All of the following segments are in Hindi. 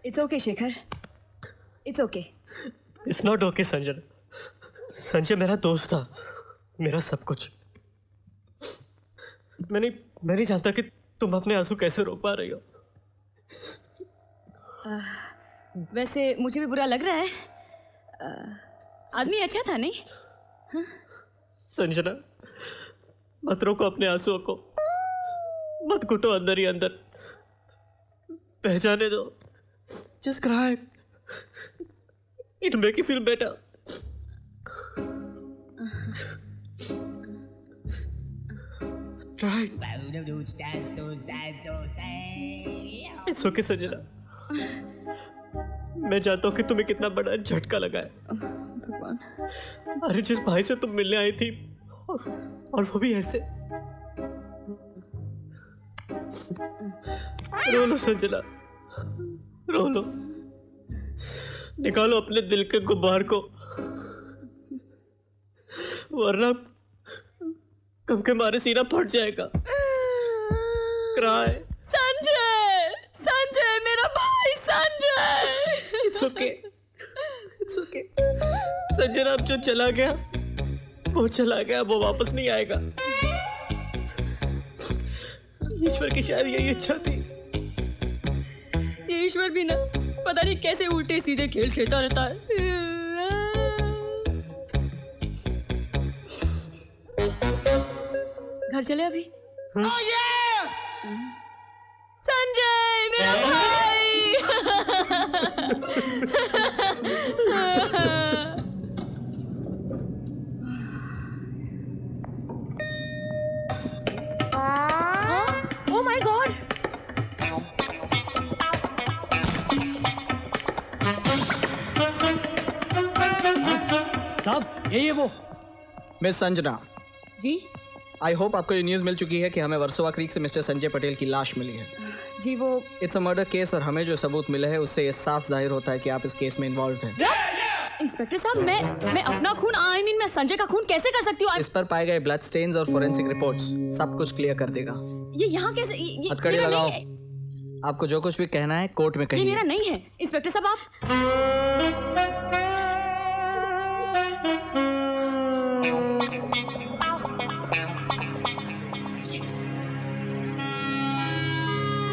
It's okay Shekhar, it's okay. It's not okay Sanjana. Sanjay मेरा दोस्त था, मेरा सब कुछ। मैं नहीं जानता कि तुम अपने आंसू कैसे रोक पा रही हो। वैसे मुझे भी बुरा लग रहा है। आदमी अच्छा था नहीं? हाँ? संजना मत रोको अपने आंसुओं को, मत घुटो अंदर ही अंदर, बह जाने दो। Just cry, it make you feel better. Try. It's okay Sanjana, मैं जानता हूँ कि तुम्हें कितना बड़ा झटका लगा है। भगवान। अरे जिस भाई से तुम मिलने आई थी और वो भी ऐसे। रो लो संजना, रो लो, निकालो अपने दिल के गुब्बार को, वरना कम के मारे सीना फट जाएगा। क्राई। संजय, संजय मेरा भाई Sanjay. It's okay, it's okay. Sanjana अब जो चला गया वो चला गया, वो वापस नहीं आएगा। ईश्वर की शायद यही इच्छा थी। ये ईश्वर भी ना पता नहीं कैसे उल्टे सीधे खेल खेलता रहता है। घर चले अभी? संजय मेरा भाई। Oh my God! साहब यही है वो। Miss Sanjana, ji I hope आपको ये न्यूज़ मिल चुकी है कि हमें वर्सोवा क्रीक से मिस्टर संजय पटेल की लाश मिली है। जी वो इट्स अ मर्डर केस और हमें जो सबूत मिले हैं उससे ये साफ जाहिर होता है कि आप इस केस में इन्वॉल्व हैं। इंस्पेक्टर साहब, मैं अपना खून मैं संजय का खून कैसे कर सकती हूँ? इस पर पाए गए ब्लड स्टेन्स और फोरेंसिक रिपोर्ट्स सब कुछ क्लियर कर देगा। ये यहाँ कैसे? ये हथकड़ी मेरा लगाओ। नहीं है। आपको जो कुछ भी कहना है कोर्ट में ये कहिए। मेरा नहीं है इंस्पेक्टर साहब। आप Shit.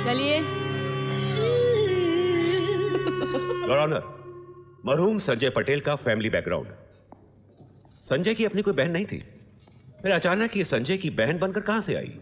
चलिए। योर ऑनर, मरहूम संजय पटेल का फैमिली बैकग्राउंड। संजय की अपनी कोई बहन नहीं थी, फिर अचानक ये संजय की बहन बनकर कहां से आई?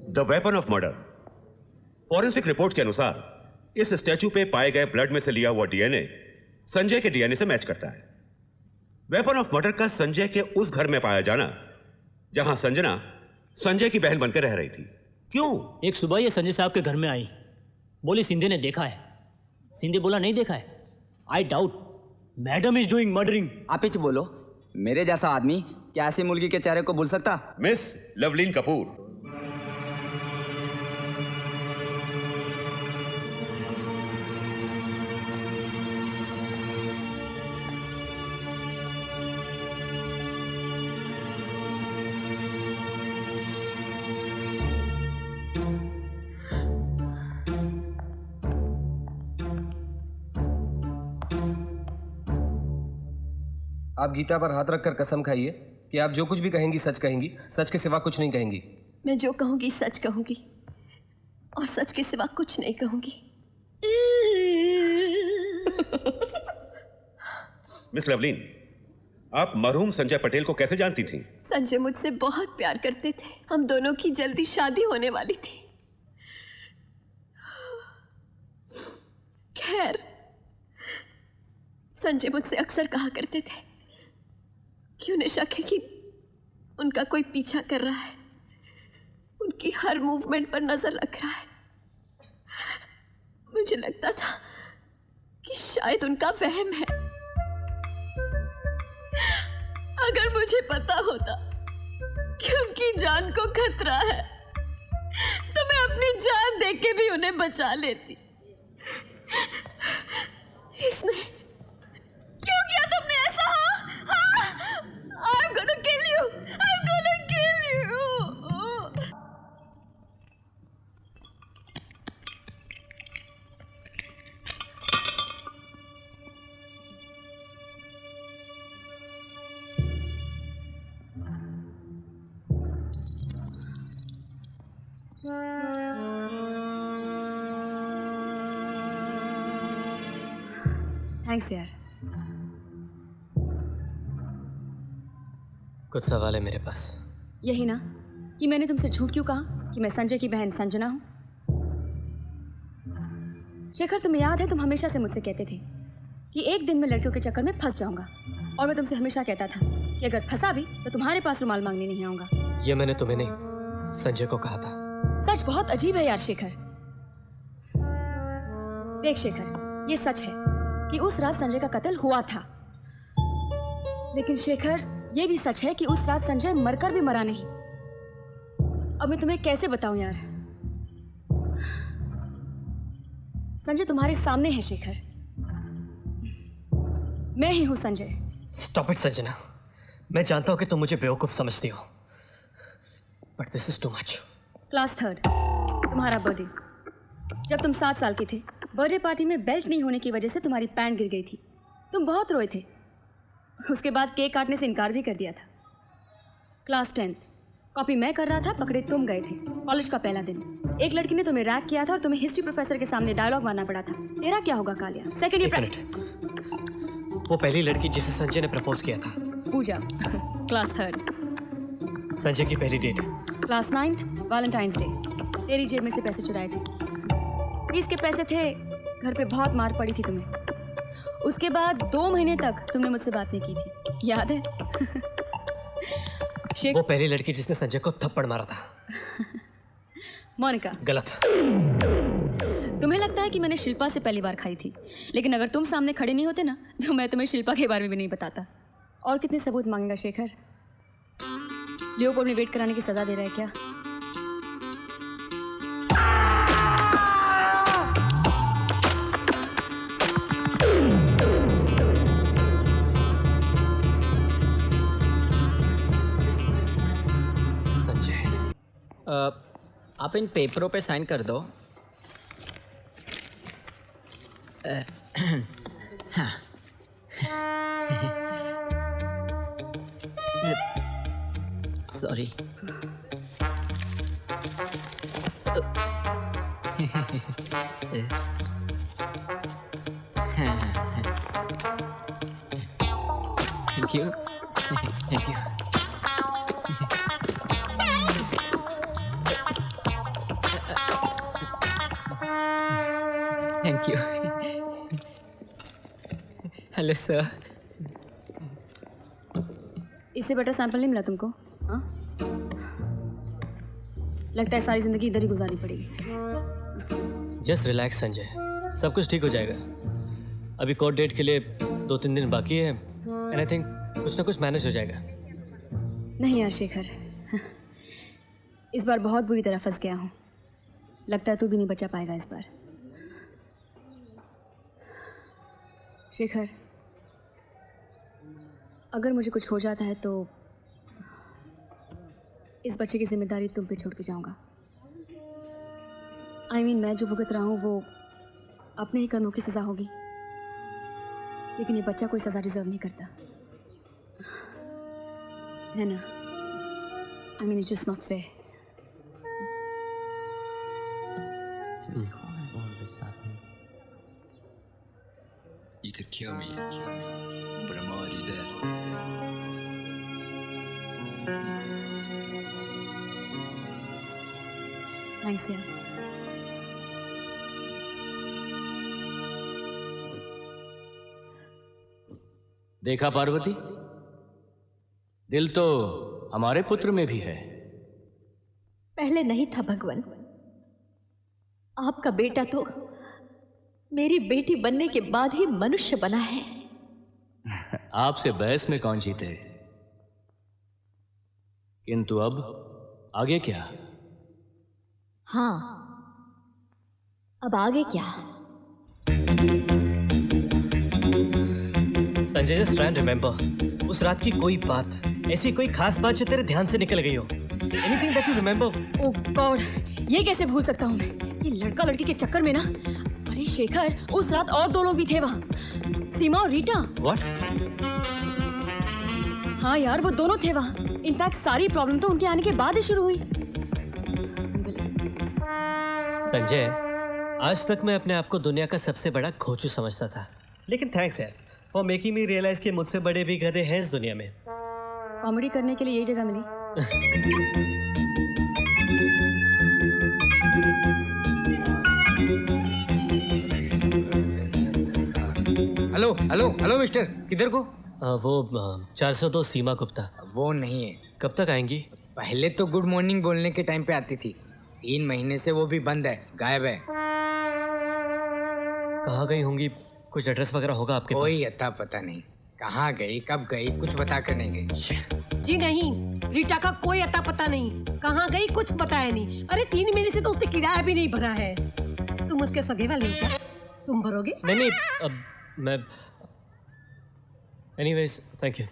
The weapon of murder. Forensic report के अनुसार इस स्टैचू पे पाए गए ब्लड में से लिया हुआ डीएनए संजय के डीएनए से मैच करता है। वेपन ऑफ मर्डर का संजय के उस घर में पाया जाना जहां संजना संजय की बहन बनकर रह रही थी। क्यों? एक सुबह ये संजय साहब के घर में आई, बोली सिंधे ने देखा है। सिंधे बोला नहीं देखा है। I doubt madam is doing murdering. आप ही बोलो, मेरे जैसा आदमी क्या ऐसी मुर्गी के चेहरे को भूल सकता? मिस लवलीन कपूर। आप गीता पर हाथ रखकर कसम खाइए कि आप जो कुछ भी कहेंगी सच कहेंगी, सच के सिवा कुछ नहीं कहेंगी। मैं जो कहूंगी सच कहूंगी और सच के सिवा कुछ नहीं कहूंगी। मिस लवलीन, आप मरहूम संजय पटेल को कैसे जानती थी? संजय मुझसे बहुत प्यार करते थे। हम दोनों की जल्दी शादी होने वाली थी। खैर, संजय मुझसे अक्सर कहा करते थे कि उन्हें शक है कि उनका कोई पीछा कर रहा है, उनकी हर मूवमेंट पर नजर रख रहा है। मुझे लगता था कि शायद उनका वहम है। अगर मुझे पता होता कि उनकी जान को खतरा है तो मैं अपनी जान दे के भी उन्हें बचा लेती। इसने क्यों किया तुमने ऐसा? I'm gonna kill you! I'm gonna kill you! Thanks यार। कुछ सवाल है मेरे पास। यही ना कि मैंने तुमसे झूठ क्यों कहा कि मैं संजय की बहन संजना हूं। शेखर, तुम्हें याद है तुम हमेशा से मुझसे कहते थे कि एक दिन मैं लड़कियों के चक्कर में फंस जाऊंगा, और मैं तुमसे हमेशा कहता था कि अगर फंसा भी तो तुम्हारे पास रुमाल मांगने नहीं आऊंगा। ये मैंने तुम्हें नहीं, संजय को कहा था। सच बहुत अजीब है यार शेखर। देख शेखर, ये सच है कि उस रात संजय का कत्ल हुआ था, लेकिन शेखर ये भी सच है कि उस रात संजय मरकर भी मरा नहीं। अब मैं तुम्हें कैसे बताऊं यार। संजय तुम्हारे सामने है शेखर, मैं ही हूं संजय। स्टॉप इट संजना, मैं जानता हूं कि तुम मुझे बेवकूफ समझती हो, but this is too much. Class 3, तुम्हारा बर्थडे। जब तुम 7 साल के थे, बर्थडे पार्टी में बेल्ट नहीं होने की वजह से तुम्हारी पैंट गिर गई थी। तुम बहुत रोए थे, उसके बाद केक काटने से इनकार भी कर दिया था। क्लास 10, कॉपी मैं कर रहा था, पकड़े तुम गए थे। कॉलेज का पहला दिन, एक लड़की ने तुम्हें रैक किया था और तुम्हें हिस्ट्री प्रोफेसर के सामने डायलॉग मारना पड़ा था। तेरा क्या होगा कालिया? Second year. वो पहली लड़की जिसे संजय ने प्रपोज किया था, पूजा। क्लास 3, संजय की पहली डेट। Class 9, Valentine's day. तेरी जेब में से पैसे चुराए थे, फीस के पैसे थे। घर पे बहुत मार पड़ी थी तुम्हें। उसके बाद 2 महीने तक तुमने मुझसे बात नहीं की थी, याद है? वो पहली लड़की जिसने संजय को थप्पड़ मारा था, मोनिका। गलत। तुम्हें लगता है कि मैंने शिल्पा से पहली बार खाई थी, लेकिन अगर तुम सामने खड़े नहीं होते ना तो मैं तुम्हें शिल्पा के बारे में भी नहीं बताता। और कितने सबूत मांगेगा शेखर? लियोपोल्ड में वेट कराने की सजा दे रहा है क्या? आप इन पेपरों पे साइन कर दो। हाँ। Sorry. Thank you. Thank you. Thank you. Hello sir. इससे बेटर सैंपल नहीं मिला तुमको? हाँ, लगता है सारी जिंदगी इधर ही गुजारनी पड़ेगी। जस्ट रिलैक्स संजय, सब कुछ ठीक हो जाएगा। अभी कोर्ट डेट के लिए 2-3 दिन बाकी है, एंड आई थिंक कुछ ना कुछ मैनेज हो जाएगा। नहीं यार शेखर, इस बार बहुत बुरी तरह फंस गया हूँ। लगता है तू भी नहीं बचा पाएगा इस बार। शेखर, अगर मुझे कुछ हो जाता है तो इस बच्चे की जिम्मेदारी तुम पे छोड़ के जाऊंगा। I mean, मैं जो भुगत रहा हूँ वो अपने ही कर्मों की सजा होगी, लेकिन ये बच्चा कोई सजा डिजर्व नहीं करता, है ना? I mean, it's just not fair. You could kill me, but I'm already dead. Thanks यार। देखा पार्वती, दिल तो हमारे पुत्र में भी है। पहले नहीं था भगवान। आपका बेटा तो मेरी बेटी बनने के बाद ही मनुष्य बना है। आपसे बहस में कौन जीते? किंतु अब आगे क्या? हाँ, अब आगे क्या? Sanjay, just try and remember उस रात की कोई बात, ऐसी कोई खास बात जो तेरे ध्यान से निकल गई हो। Anything that you remember? Oh God, ये कैसे भूल सकता हूँ मैं? ये लड़का लड़की के चक्कर में ना। अरे शेखर, उस रात और 2 लोग भी थे वहाँ, सीमा और रीटा। व्हाट? हाँ यार, वो दोनों थे वहाँ। इनफैक्ट सारी प्रॉब्लम तो उनके आने के बाद ही शुरू हुई। संजय, आज तक मैं अपने आप को दुनिया का सबसे बड़ा खोचू समझता था, लेकिन थैंक्स यार फॉर मेकिंग मी रियलाइज कि मुझसे बड़े भी गधे हैं इस दुनिया में। कॉमेडी करने के लिए यही जगह मिली। हेलो हेलो हेलो मिस्टर, किधर को? वो 402 सीमा गुप्ता। वो नहीं है। कब तक आएंगी? पहले तो गुड मॉर्निंग बोलने के टाइम पे आती थी, 3 महीने से वो भी बंद है, गायब है। कहाँ गई होंगी? कुछ एड्रेस वगैरह होगा आपके पास? कोई अता पता नहीं, कहाँ गई कब गई कुछ बता कर नहीं गई। जी नहीं, रीटा का कोई अता पता नहीं, कहाँ गई कुछ बताया नहीं। अरे 3 महीने से तो उसने किराया भी नहीं भरा है। तुम उसके सगे वाले हो क्या? तुम भरोगे? नहीं, अब मैं anyways thank you.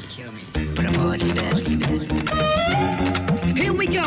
Kill me, but I'm already dead. Here we go.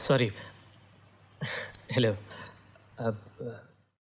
Sorry. Hello. अब